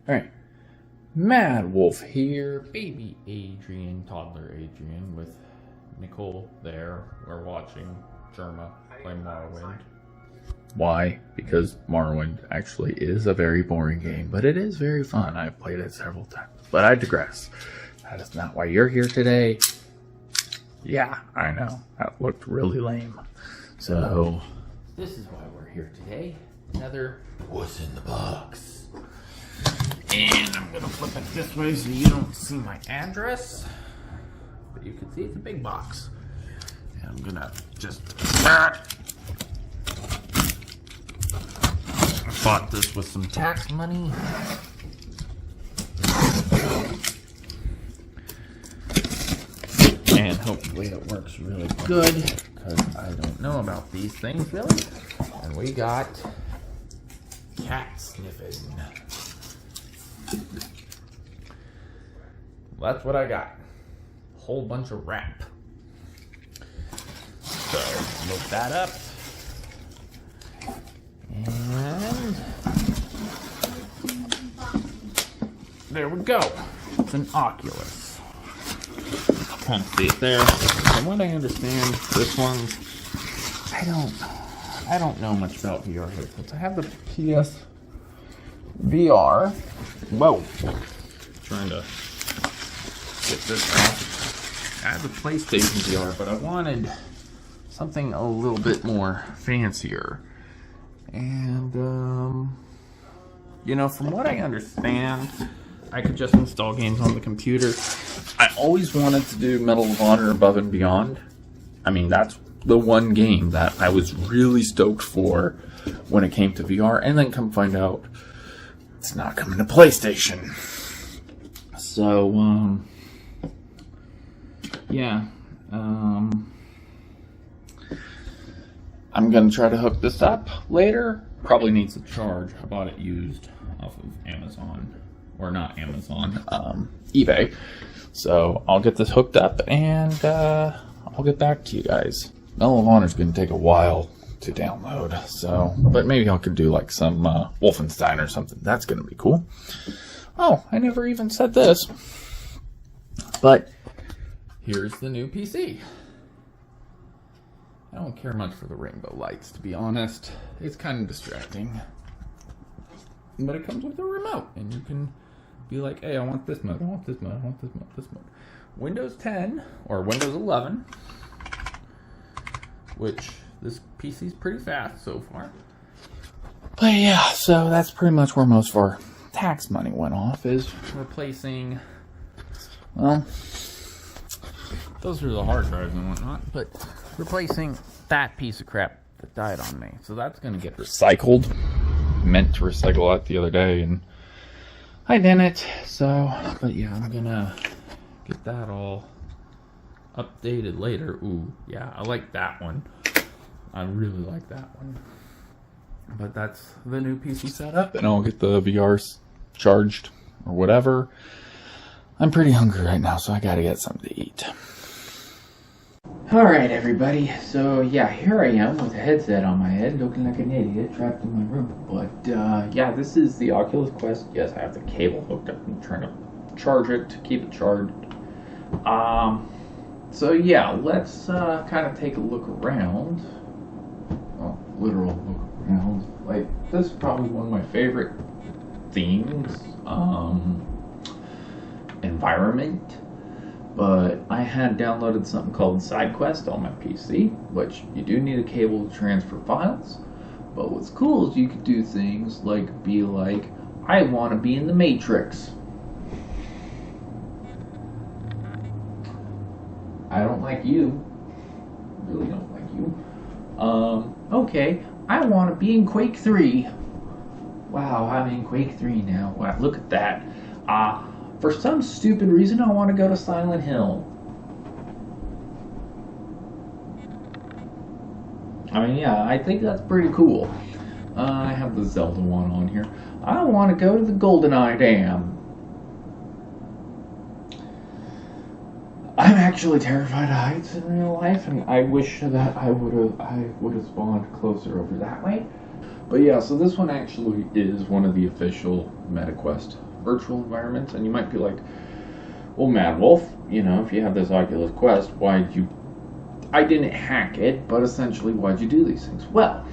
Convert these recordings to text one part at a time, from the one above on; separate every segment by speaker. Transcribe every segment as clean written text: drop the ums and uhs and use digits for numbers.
Speaker 1: Alright. Mad Wolf here. Baby Adrian, toddler Adrian, with Nicole there. We're watching Germa play Morrowind. Why? Because Morrowind actually is a very boring game, but it is very fun. I've played it several times. But I digress. That is not why you're here today. Yeah, I know. That looked really lame. So, this is why we're here today. Another What's in the Box. And I'm going to flip it this way so you don't see my address. But you can see it's a big box. And I'm going to just... I bought this with some tax money. And hopefully it works really good, because I don't know about these things really. And we got cat sniffing. Well, that's what I got. A whole bunch of wrap. So look that up. And there we go. It's an Oculus. Kind of see it there. From what I understand, this one's I don't know much about VR headsets. I have the PS VR. Whoa. Trying to get this off. I have the PlayStation VR, but I wanted something a little bit more fancier. And you know, from what I understand, I could just install games on the computer. I always wanted to do Medal of Honor Above and Beyond. I mean, that's the one game that I was really stoked for when it came to VR, and then come find out it's not coming to PlayStation. So, yeah. I'm gonna try to hook this up later. Probably needs a charge. I bought it used off of Amazon. Or not Amazon, eBay. So I'll get this hooked up and I'll get back to you guys. Medal of Honor is going to take a while to download, so but maybe I could do like some Wolfenstein or something. That's going to be cool. Oh, I never even said this, but here's the new PC. I don't care much for the rainbow lights, to be honest. It's kind of distracting. But it comes with a remote, and you can be like, hey, I want this mode, I want this mode, I want this mode, this mode. Windows 10, or Windows 11, which this PC's pretty fast so far. But yeah, so that's pretty much where most of our tax money went off, is replacing, well, those are the hard drives and whatnot, but replacing that piece of crap that died on me. So that's going to get recycled. Meant to recycle that the other day, and I didn't. So, but yeah, I'm gonna get that all updated later. Ooh, yeah, I like that one. I really like that one. But that's the new PC setup, and I'll get the VRs charged or whatever. I'm pretty hungry right now, so I gotta get something to eat. Alright everybody, so yeah, here I am with a headset on my head, looking like an idiot, trapped in my room. But yeah, this is the Oculus Quest. Yes, I have the cable hooked up. I'm trying to charge it to keep it charged. So yeah, let's kind of take a look around. Well, literal look around. Like, this is probably one of my favorite themes. Environment. But I had downloaded something called SideQuest on my PC, which you do need a cable to transfer files. But what's cool is you could do things like be like, I want to be in the Matrix. I don't like you. Really don't like you. Okay, I want to be in Quake 3. Wow, I'm in Quake 3 now. Wow, look at that. For some stupid reason, I want to go to Silent Hill. I mean, yeah, I think that's pretty cool. I have the Zelda one on here. I want to go to the GoldenEye Dam. I'm actually terrified of heights in real life, and I wish that I would have spawned closer over that way. But yeah, so this one actually is one of the official MetaQuest virtual environments, and you might be like, well, Mad Wolf, you know, if you have this Oculus Quest, why'd you... I didn't hack it, but essentially, why'd you do these things? Well,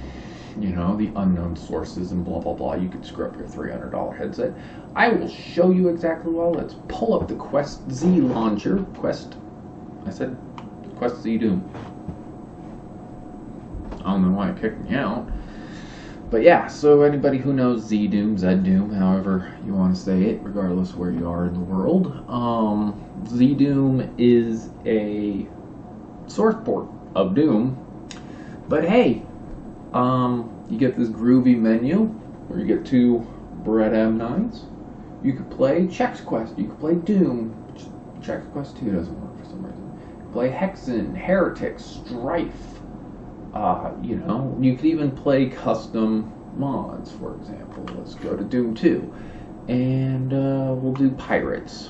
Speaker 1: you know, the unknown sources and blah, blah, blah. You could screw up your $300 headset. I will show you exactly why. Let's pull up the Quest Z launcher. Quest Z Doom. I don't know why it kicked me out. But yeah, so anybody who knows Z Doom, Z Doom, however you want to say it, regardless of where you are in the world, Z Doom is a source port of Doom. But hey, you get this groovy menu where you get 2 Beretta M9s. You could play Chex Quest. You could play Doom. Chex Quest 2 doesn't work for some reason. You could play Hexen, Heretic, Strife. You know, you could even play custom mods, for example. Let's go to Doom 2. And we'll do Pirates.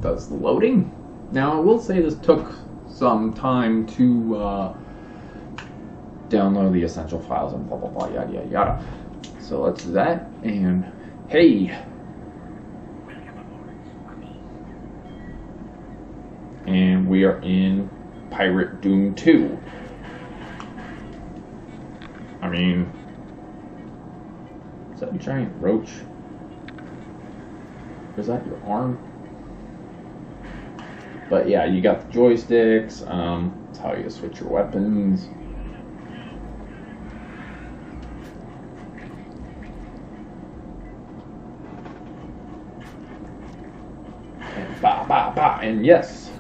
Speaker 1: Does the loading. Now, I will say this took some time to download the essential files and blah, blah, blah, yada, yada, yada. So let's do that, and hey! And we are in Pirate Doom 2. I mean, is that a giant roach? Or is that your arm? But yeah, you got the joysticks, that's how you switch your weapons. And ba ba ba, and yes,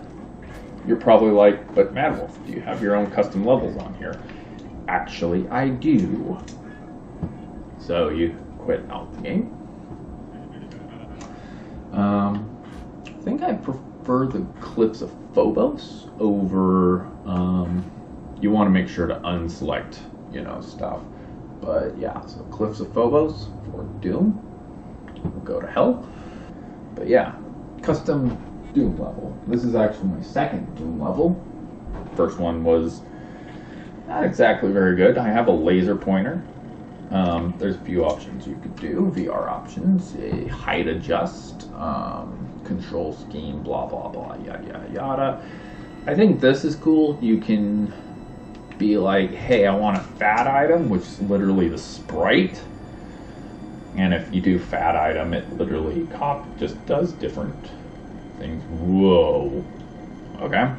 Speaker 1: you're probably like, but Mad Wolf, do you have your own custom levels on here? Actually, I do. So you quit out the game. I think I prefer the Cliffs of Phobos over, you want to make sure to unselect, you know, stuff. But yeah, so Cliffs of Phobos for Doom. We'll go to hell. But yeah, custom Doom level. This is actually my second Doom level. First one was not exactly very good. I have a laser pointer. There's a few options you could do. VR options, a height adjust, control scheme, blah, blah, blah, yada, yada, yada. I think this is cool. You can be like, hey, I want a fat item, which is literally the sprite. And if you do fat item, it literally just does different things. Whoa. Okay.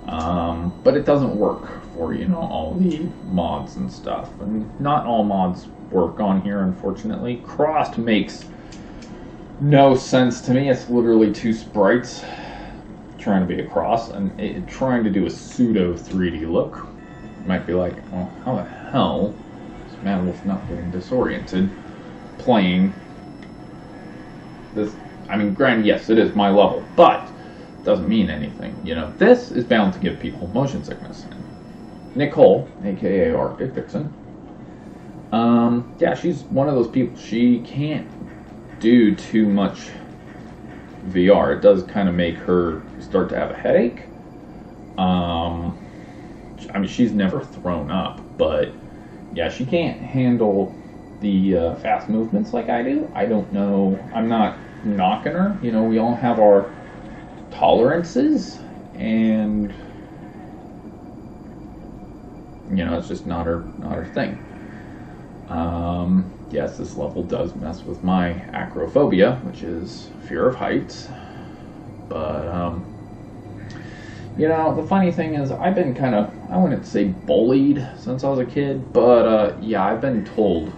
Speaker 1: But it doesn't work for, you know, all the mods and stuff. And not all mods work on here, unfortunately. Crossed makes no sense to me. It's literally 2 sprites trying to be a cross and trying to do a pseudo 3D look. You might be like, well, how the hell is Mad Wolf not getting disoriented playing this? I mean, granted, yes, it is my level, but it doesn't mean anything. You know, this is bound to give people motion sickness. Nicole, aka Arctic Vixen, yeah, she's one of those people. She can't do too much VR. It does kind of make her start to have a headache. I mean, she's never thrown up, but yeah, she can't handle the fast movements like I do. I don't know. I'm not knocking her. You know, we all have our tolerances, and you know, it's just not her thing. Yes, this level does mess with my acrophobia, which is fear of heights. But you know, the funny thing is, I've been kind of, I wouldn't say bullied since I was a kid, but yeah, I've been told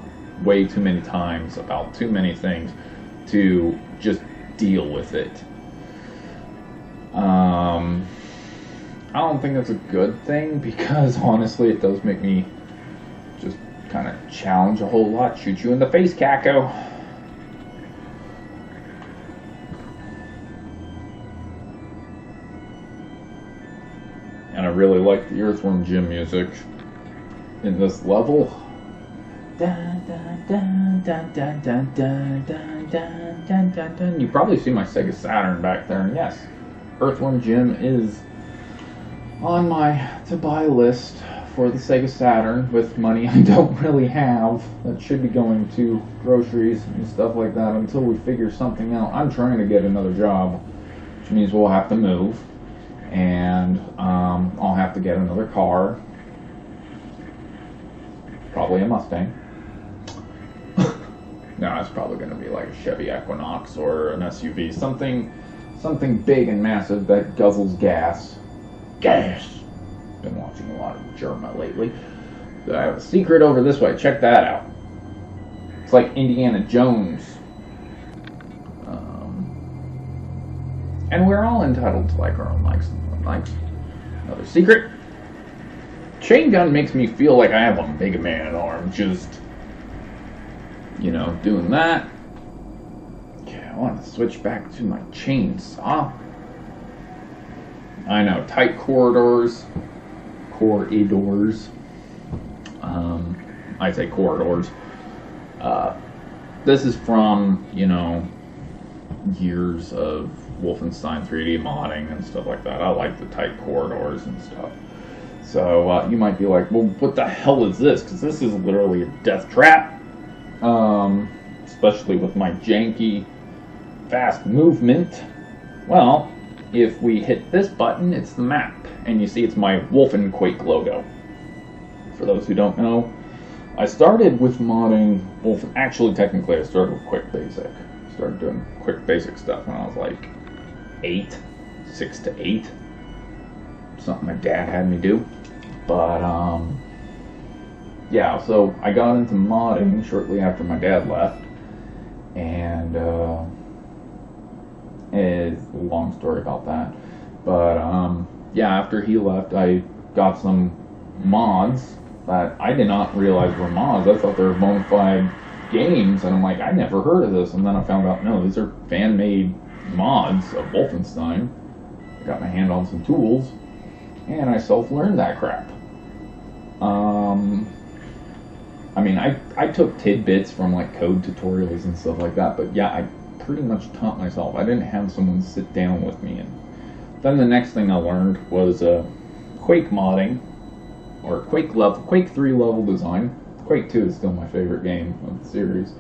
Speaker 1: way too many times about too many things to just deal with it. I don't think that's a good thing, because honestly it does make me just kind of challenge a whole lot. Shoot you in the face, Kako. And I really like the Earthworm Jim music in this level. Dun, dun, dun, dun, dun, dun, dun, dun, dun, dun, dun, dun. You probably see my Sega Saturn back there, and yes, Earthworm Jim is on my to-buy list for the Sega Saturn with money I don't really have that should be going to groceries and stuff like that until we figure something out. I'm trying to get another job, which means we'll have to move, and I'll have to get another car, probably a Mustang. No, it's probably going to be like a Chevy Equinox or an SUV, something big and massive that guzzles gas. Been watching a lot of Germa lately. I have a secret over this way. Check that out. It's like Indiana Jones. And we're all entitled to like our own likes and unlikes. Another secret. Chain gun makes me feel like I have a Mega Man arm. Just, doing that. Okay, I want to switch back to my chainsaw. I know, tight corridors. I say corridors. This is from, years of Wolfenstein 3D modding and stuff like that. I like the tight corridors and stuff. So you might be like, well, what the hell is this? Because this is literally a death trap. Especially with my janky, fast movement. Well, if we hit this button, it's the map. And you see it's my Wolfenquake logo. For those who don't know, I started with modding actually, technically, I started with Quick Basic. I started doing Quick Basic stuff when I was like 6 to 8. Something my dad had me do. But, yeah, so I got into modding shortly after my dad left. And, it's a long story about that. But, yeah, after he left, I got some mods that I did not realize were mods. I thought they were bona fide games, and I'm like, I never heard of this. And then I found out, no, these are fan-made mods of Wolfenstein. I got my hand on some tools, and I self-learned that crap. I mean, I took tidbits from, like, code tutorials and stuff like that, but yeah, I pretty much taught myself. I didn't have someone sit down with me. And then the next thing I learned was Quake modding, or Quake 3 level design. Quake 2 is still my favorite game of the series.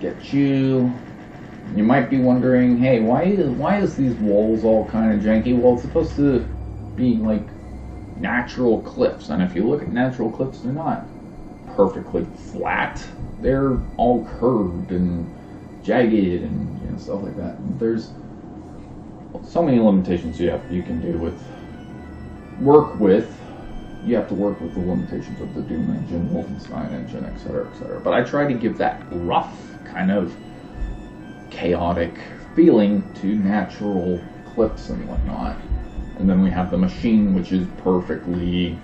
Speaker 1: Get you. You might be wondering, hey, why is these walls all kind of janky? Well, it's supposed to be like natural cliffs, and if you look at natural cliffs, they're not perfectly flat. They're all curved and jagged and stuff like that. There's so many limitations you can do with. You have to work with the limitations of the Doom engine, Wolfenstein engine, etc., etc. But I try to give that rough, kind of chaotic feeling to natural cliffs and whatnot. And then we have the machine, which is perfectly,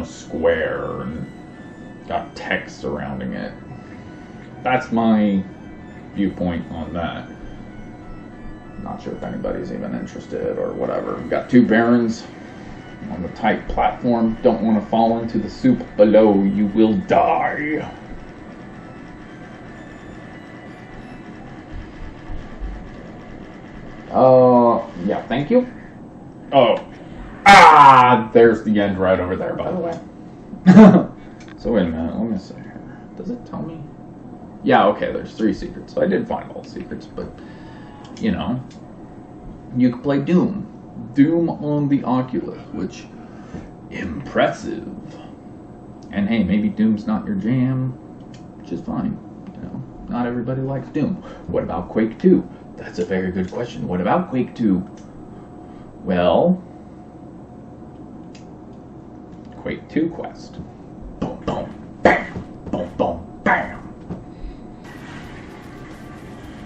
Speaker 1: square and got text surrounding it. That's my viewpoint on that. Not sure if anybody's even interested or whatever. We've got 2 barons on the tight platform. Don't want to fall into the soup below. You will die. Yeah, thank you. Oh. There's the end right over there, by the way. So wait a minute, let me see here. Does it tell me? Yeah, okay, there's 3 secrets. So I did find all the secrets, but, you can play Doom. Doom on the Oculus, which, impressive. And hey, maybe Doom's not your jam, which is fine. Not everybody likes Doom. What about Quake 2? That's a very good question. What about Quake 2? Well, Quake 2 quest. Boom, boom, bam. Boom, boom, bam.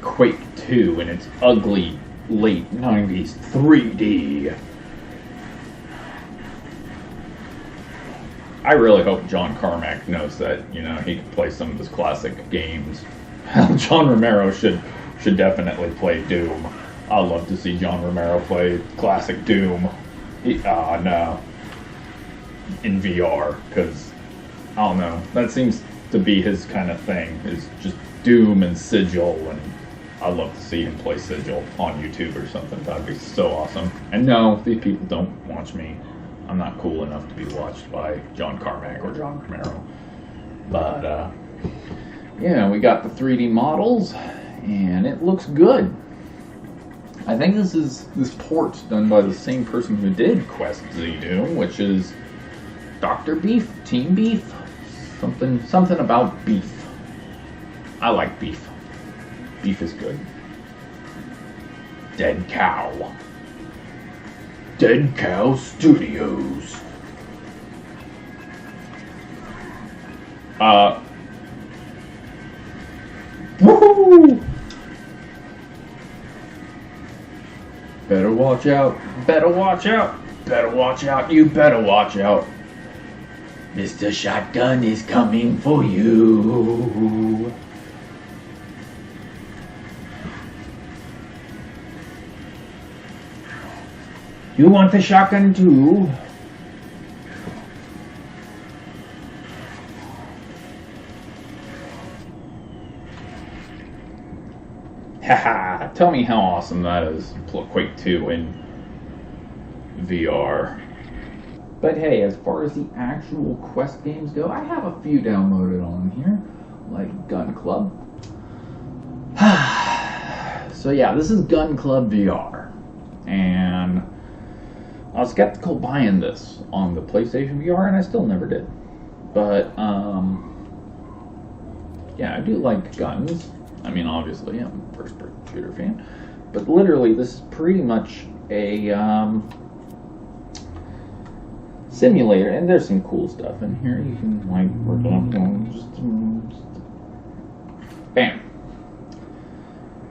Speaker 1: Quake 2 in its ugly late 90s 3D. I really hope John Carmack knows that, he can play some of his classic games. John Romero should definitely play Doom. I'd love to see John Romero play classic Doom. No. In VR, because, I don't know, that seems to be his kind of thing, is just Doom and Sigil, and I'd love to see him play Sigil on YouTube or something. That'd be so awesome. And no, these people don't watch me. I'm not cool enough to be watched by John Carmack or John Romero. But, yeah, we got the 3D models, and it looks good. I think this port's done by the same person who did Quest Z Doom, which is Dr. Beef, Team Beef, something about beef. I like beef. Beef is good. Dead Cow. Dead Cow Studios. Woohoo! Better watch out. Better watch out. Better watch out. You better watch out. Mr. Shotgun is coming for you. You want the shotgun too? Haha, tell me how awesome that is. Quake 2 in VR. But hey, as far as the actual Quest games go, I have a few downloaded on here, like Gun Club. So yeah, this is Gun Club VR. And I was skeptical buying this on the PlayStation VR, and I still never did. But, yeah, I do like guns. I mean, obviously, I'm a first-person shooter fan. But literally, this is pretty much a simulator, and there's some cool stuff in here. You can, like, work on just bam.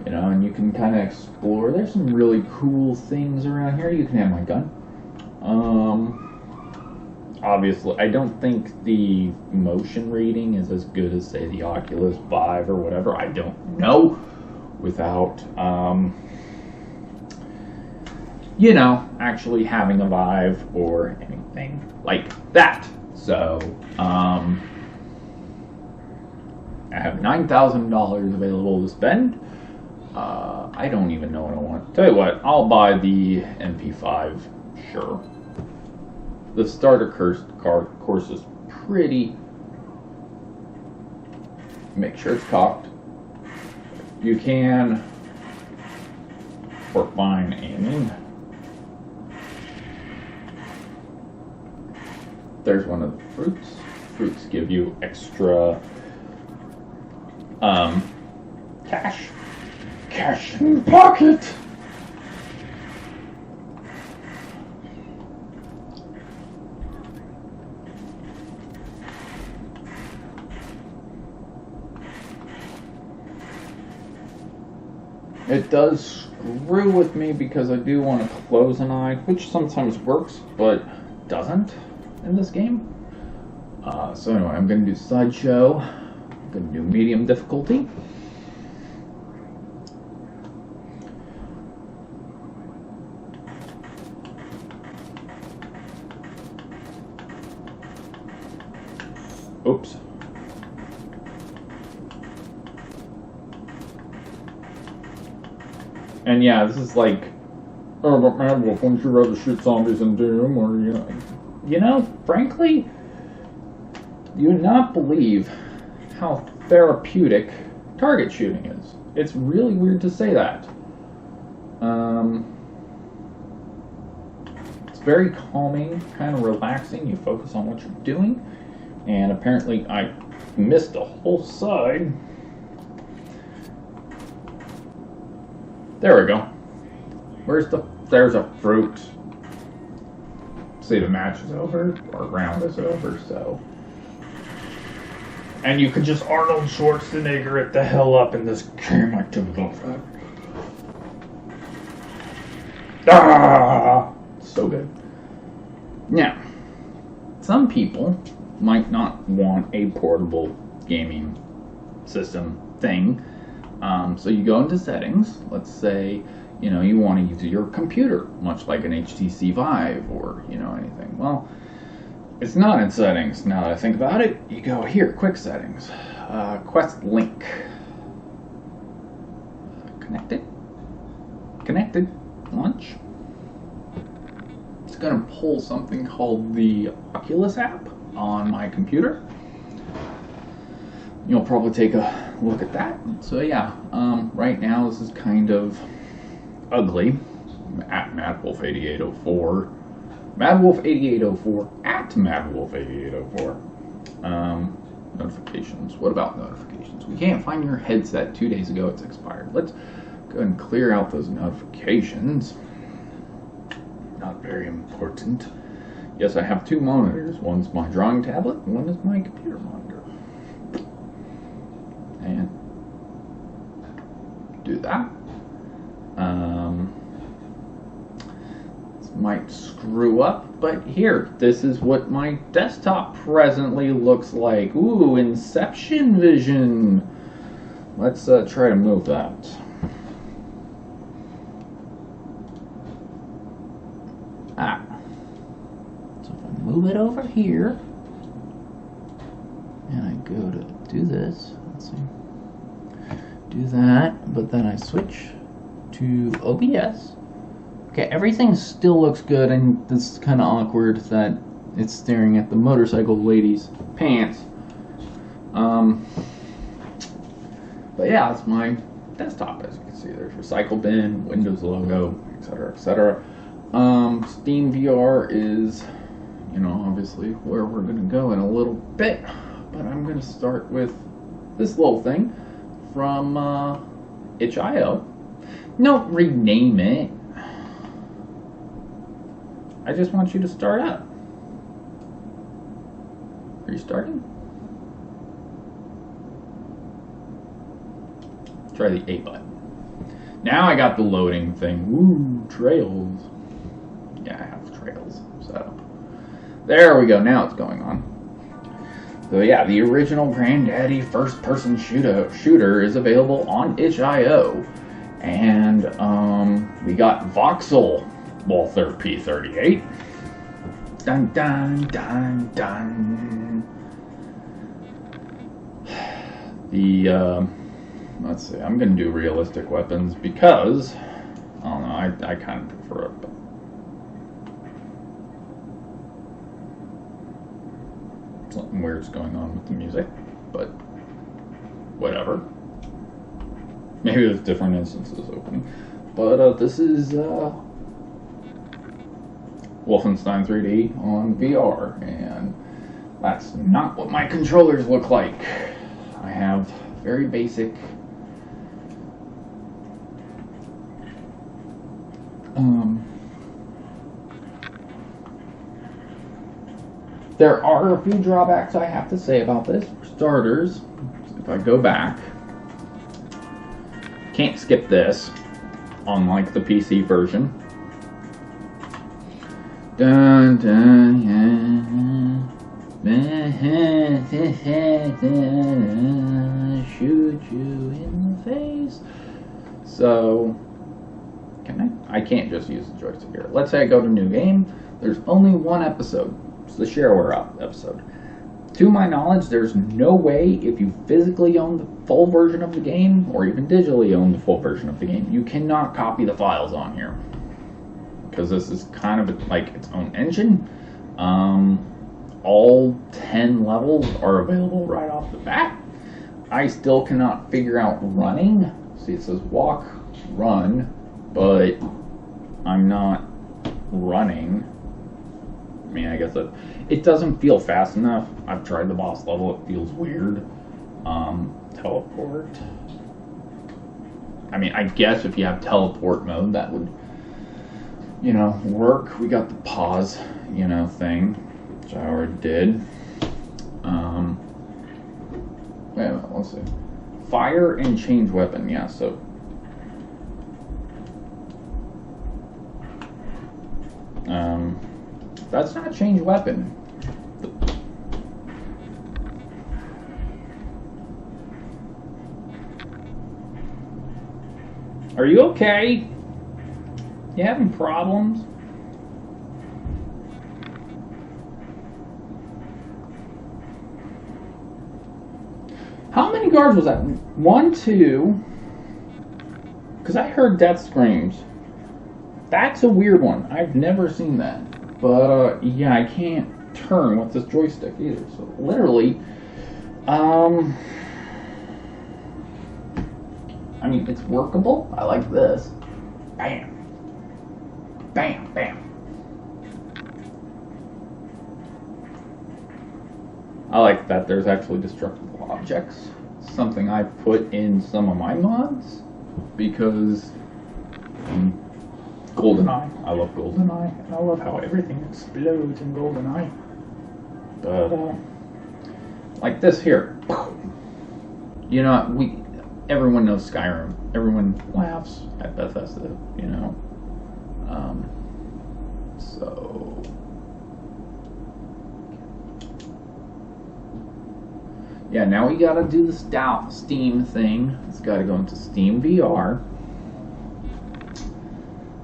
Speaker 1: You know, and you can kind of explore. There's some really cool things around here. You can have my gun. Obviously, I don't think the motion rating is as good as, say, the Oculus 5 or whatever. I don't know without, you know, actually having a Vive or anything like that. So, I have $9,000 available to spend. I don't even know what I want. Tell you what, I'll buy the MP5, sure. The starter course is pretty. Make sure it's cocked. You can, for fine aiming. There's one of the fruits. Fruits give you extra cash. Cash in the pocket. It does screw with me because I do want to close an eye, which sometimes works, but doesn't in this game. So anyway, I'm going to do Sideshow. I'm going to do medium difficulty. Oops. And yeah, this is like, oh, but man, well, wouldn't you rather shoot zombies in Doom, or, you know, frankly, you would not believe how therapeutic target shooting is. It's really weird to say that. It's very calming, kind of relaxing. You focus on what you're doing, and apparently I missed a whole side. There we go. There's a fruit. See, the match is over, or round is over, so. And you could just Arnold Schwarzenegger it the hell up in this game. I took it off. Ah! So good. Now, some people might not want a portable gaming system thing. So you go into settings. Let's say, you want to use your computer, much like an HTC Vive or, anything. Well, it's not in settings. Now that I think about it, you go here, quick settings. Quest link. Connected. Launch. going to pull something called the Oculus app on my computer. You'll probably take a look at that. So yeah, right now this is kind of ugly. At MadWolf8804. MadWolf8804 at MadWolf8804. Notifications. What about notifications? We can't find your headset 2 days ago. It's expired. Let's go ahead and clear out those notifications. Not very important. Yes, I have two monitors. One's my drawing tablet, and one is my computer monitor. And do that. This might screw up, but here, this is what my desktop presently looks like. Ooh, Inception vision. Let's try to move that. So if I move it over here, and I go to do this, let's see, do that, but then I switch to OBS. Okay, everything still looks good, and this is kind of awkward that it's staring at the motorcycle lady's pants. But yeah, that's my desktop, as you can see. There's recycle bin, Windows logo, etc., etc. Steam VR is, obviously where we're going to go in a little bit, but I'm going to start with this little thing from itch.io. No, rename it. I just want you to start up. Are you starting? Try the A button. Now I got the loading thing. Woo, trails. Yeah, I have trails set up. There we go. Now it's going on. So yeah, the original Granddaddy first-person shooter is available on itch.io. And we got Voxel Walther P38. Dun dun dun dun. Let's see, I'm gonna do realistic weapons because I don't know, I kind of prefer it, but something weird's going on with the music, but whatever. Maybe there's different instances opening. But this is Wolfenstein 3D on VR, and that's not what my controllers look like. I have very basic there are a few drawbacks I have to say about this. For starters, if I go back, can't skip this, unlike the PC version. Dun, dun, shoot you in the face. So, can I can't just use the joystick here. Let's say I go to new game. There's only one episode. It's the shareware episode. To my knowledge, there's no way, if you physically own the full version of the game, or even digitally own the full version of the game, you cannot copy the files on here. Because this is kind of like its own engine. All 10 levels are available right off the bat. I still cannot figure out running. See, it says walk, run, but I'm not running. I mean, I guess it doesn't feel fast enough. I've tried the boss level, it feels weird. Teleport. I mean, I guess if you have teleport mode, that would, work. We got the pause, thing, which I already did. Wait a minute, let's see. Fire and change weapon, yeah, so. That's not change weapon. Are you okay? You having problems? How many guards was that? 1, 2. Because I heard death screams. That's a weird one. I've never seen that. But yeah, I can't turn with this joystick either. So literally, I mean, it's workable. I like this. Bam. Bam, bam. I like that there's actually destructible objects. Something I put in some of my mods because GoldenEye. I love GoldenEye, and I love how everything explodes in GoldenEye. But like this here, you know, everyone knows Skyrim. Everyone laughs at Bethesda, you know. So yeah, now we gotta do the Steam thing. It's gotta go into Steam VR.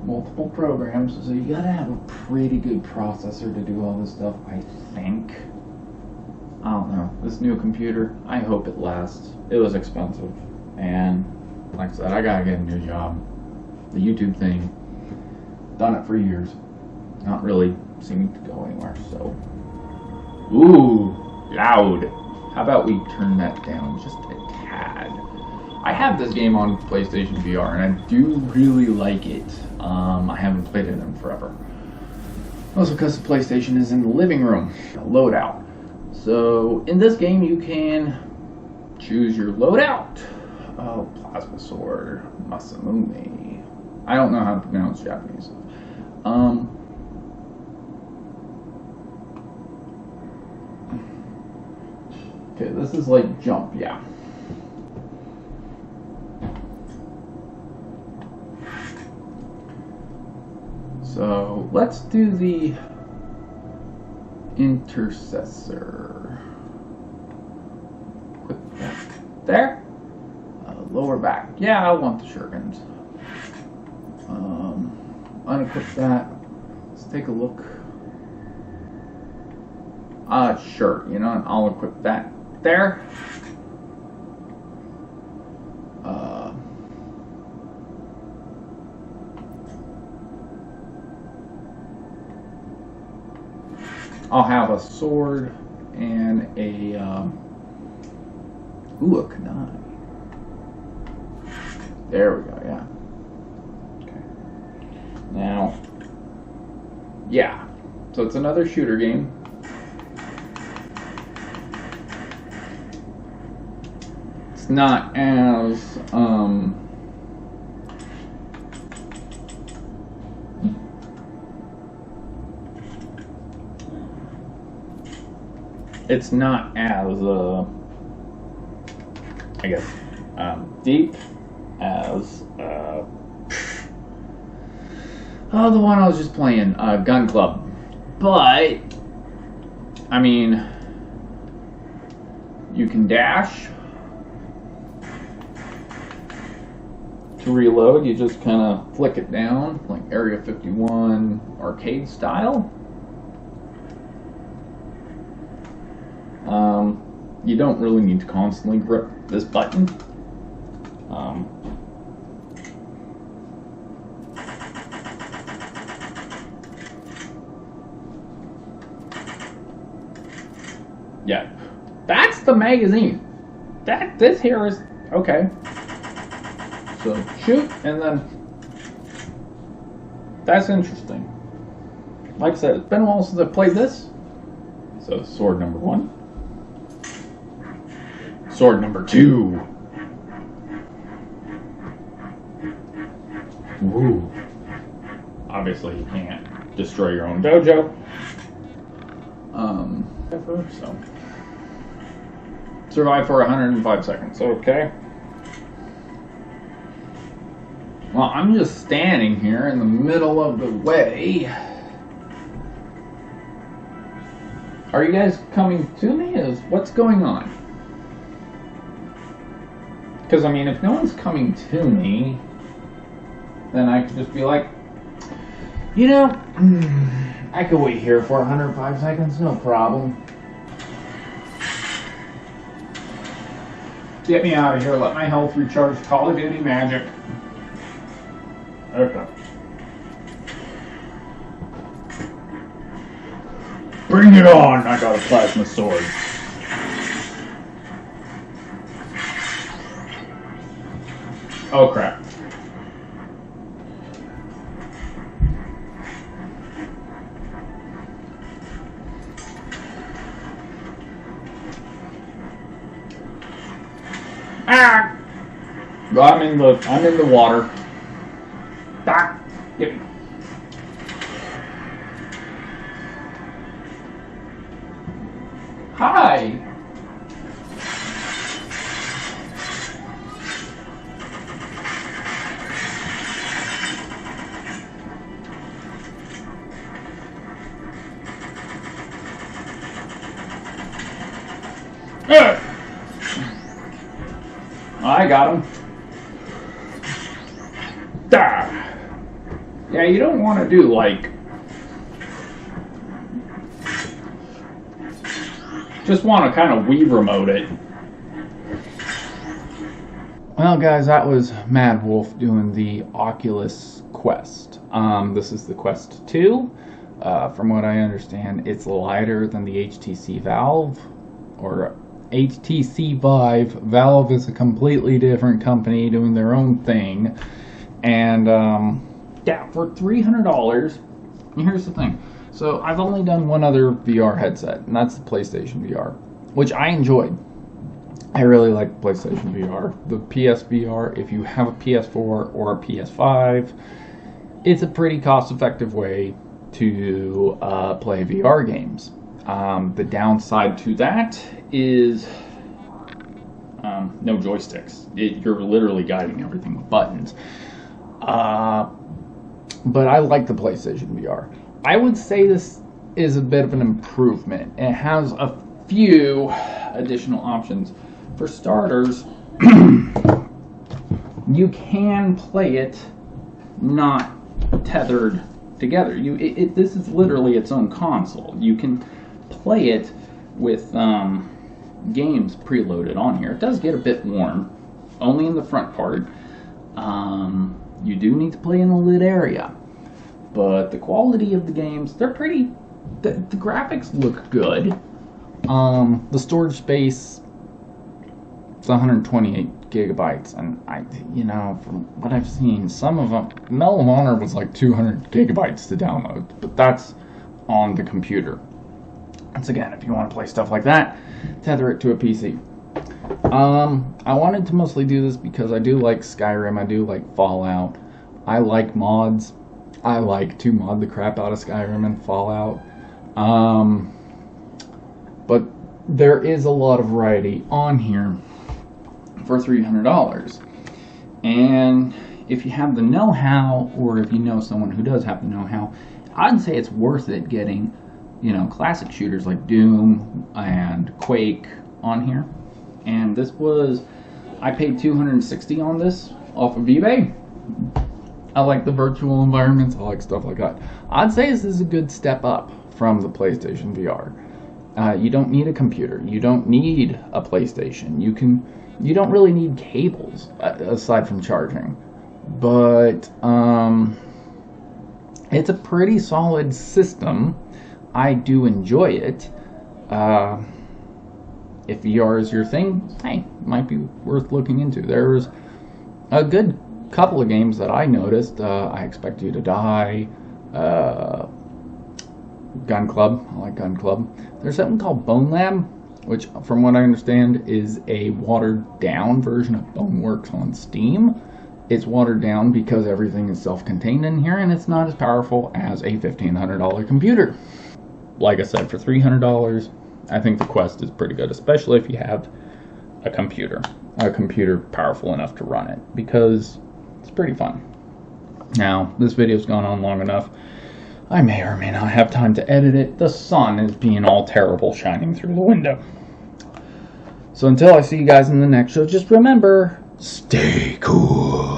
Speaker 1: Multiple programs, so you gotta have a pretty good processor to do all this stuff, I think. I don't know. This new computer, I hope it lasts. It was expensive, and like I said, I gotta get a new job. The YouTube thing, done it for years, not really seeming to go anywhere, so. Ooh, loud. How about we turn that down just a tad? I have this game on PlayStation VR, and I do really like it. I haven't played it in forever. Also because the PlayStation is in the living room, loadout. So in this game, you can choose your loadout. Oh, plasma sword, Masamune. I don't know how to pronounce Japanese. Okay, this is like jump, yeah. So let's do the intercessor. Quick back there. Lower back. Yeah, I want the shurikens. Unequip that. Let's take a look. Sure. You know, and I'll equip that there. I'll have a sword and a a kunai. There we go, yeah. Okay. Now, yeah. So it's another shooter game. It's not as it's not as I guess deep as the one I was just playing, Gun Club. But I mean, you can dash to reload. You just kind of flick it down like Area 51 arcade style. You don't really need to constantly grip this button. Yeah, that's the magazine. This here is okay. So shoot, and then that's interesting. Like I said, it's been a while since I played this. So sword number 1. Sword number 2. Woo. Obviously you can't destroy your own dojo. So survive for 105 seconds. Okay. Well, I'm just standing here in the middle of the way. Are you guys coming to me? What's going on? Because, I mean, if no one's coming to me, then I could just be like, you know, I could wait here for 105 seconds, no problem. Get me out of here, let my health recharge, Call of Duty magic. Okay. Bring it on! I got a plasma sword. Oh crap. Ah! I'm in the water. Ah! Get me. Hi! I got him. Yeah, you don't want to do like... Just want to kind of Wii remote it. Well, guys, that was Mad Wolf doing the Oculus Quest. This is the Quest 2. From what I understand, it's lighter than the HTC Valve, or HTC Vive. Valve is a completely different company doing their own thing. And, yeah, for $300, here's the thing. So, I've only done one other VR headset, and that's the PlayStation VR, which I enjoyed. I really like PlayStation VR. The PSVR, if you have a PS4 or a PS5, it's a pretty cost-effective way to play VR games. The downside to that is no joysticks. You're literally guiding everything with buttons. But I like the PlayStation VR. I would say this is a bit of an improvement. It has a few additional options. For starters, you can play it not tethered together. This is literally its own console. You can play it with games preloaded on here. It does get a bit warm, only in the front part. You do need to play in a lit area, but the quality of the games, they're pretty. The graphics look good. The storage space, it's 128 gigabytes, and from what I've seen, some of them, Medal of Honor was like 200 gigabytes to download, but that's on the computer. Once again, if you want to play stuff like that, tether it to a PC. I wanted to mostly do this because I do like Skyrim, I do like Fallout, I like mods. I like to mod the crap out of Skyrim and Fallout. But there is a lot of variety on here for $300. And if you have the know-how, or if you know someone who does have the know-how, I'd say it's worth it getting, classic shooters like Doom and Quake on here. And this was, I paid $260 on this off of eBay. I like the virtual environments, I like stuff like that. I'd say this is a good step up from the PlayStation VR. You don't need a computer, you don't need a PlayStation, you don't really need cables aside from charging. But it's a pretty solid system. I do enjoy it. If VR is your thing, hey, might be worth looking into. There's a good couple of games that I noticed. I Expect You to Die, Gun Club. I like Gun Club. There's something called Bone Lab, which, from what I understand, is a watered down version of Boneworks on Steam. It's watered down because everything is self-contained in here, and it's not as powerful as a $1,500 computer. Like I said, for $300, I think the Quest is pretty good, especially if you have a computer powerful enough to run it, because it's pretty fun. Now, this video's gone on long enough. I may or may not have time to edit it. The sun is being all terrible shining through the window. So until I see you guys in the next show, just remember, stay cool.